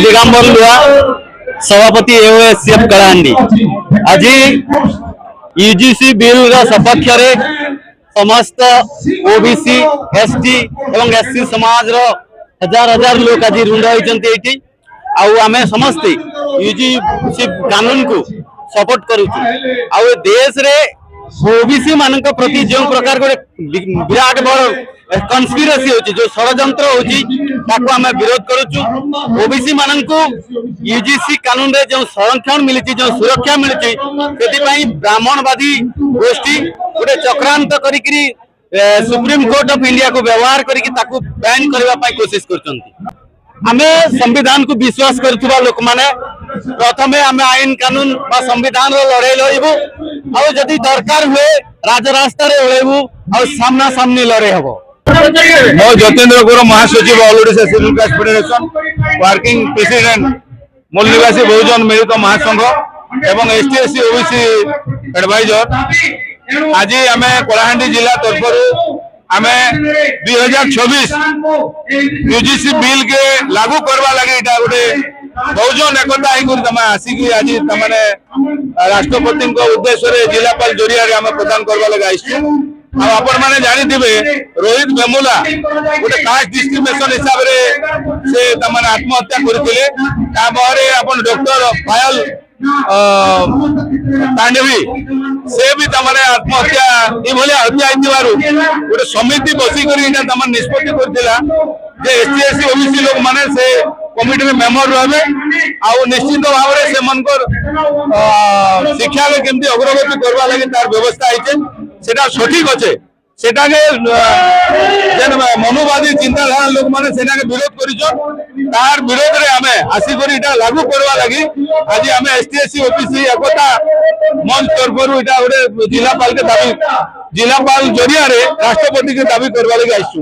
दिगंबर लुआ सभापति एओएससीएफ कलाहांडी आज यूजीसी बिल सपक्ष समस्त ओबीसी एसटी एवं एससी समाज हजार हजार लोग आज रुंड होती आम समस्ते यूजीसी कानून को सपोर्ट करुँ देश रे ओबीसी मान प्रति जो प्रकार गोटे विराट बड़ कन्स्पिरेसी होची जो षडयंत्र होची आम विरोध करुचु। ओबीसी मान को यूजीसी कानून रे जो संरक्षण मिली जो सुरक्षा मिली से ब्राह्मणवादी गोष्ठी गोटे चक्रांत करी सुप्रीम कोर्ट ऑफ इंडिया को व्यवहार करके बैन करने कोशिश कर आमे संविधान को विश्वास करुवा लोक माने प्रथमे आमे आईन कानून बा संविधान लड़ाई लड़बू आदि दरकार हुए राजरास्ता लड़बू आ सामना सामनी लड़े हम। मैं जतेन्द्र गौर महासचिव all Odisha civil caste federation working president मूल निवासी बहुजन मिलित महासंघ एवं एसटी एससी ओबीसी एडवाइजर आज आम कलाहांडी जिला तरफ आम 2026 यूजीसी बिल के लागू करवा लगे गोटे बहुजन एकता आसिक आज राष्ट्रपति उद्देश्य जिलापाल जरिया प्रदान करवा लगे आईसु। आपण मैंने जानी रोहित वेमुला गोटे कास्ट डिस्क्रिमिनेशन हिसाब से आत्महत्या करते डॉक्टर पायल तांडवी से भी आत्महत्या हत्या गोटे समिति बसिक निष्पत्ति कर एसटी एससी ओबीसी लोक मैंने से कमिटी में मेम्बर रहे आउ निश्चित भाव से शिक्षा केमती अग्रगति करवा लगे तार व्यवस्था है सठिक अच्छे मनुवादी चिंताधारा लोक मैंने विरोध कर विरोध रे आमे आसिक लागू करवा लगी आज आम एसटी एससी ओबीसी एकता मंच तरफ गोटे जिलापाल के दाबी जिलापाल जरिया राष्ट्रपति के दाबी करवा लगी आईसु।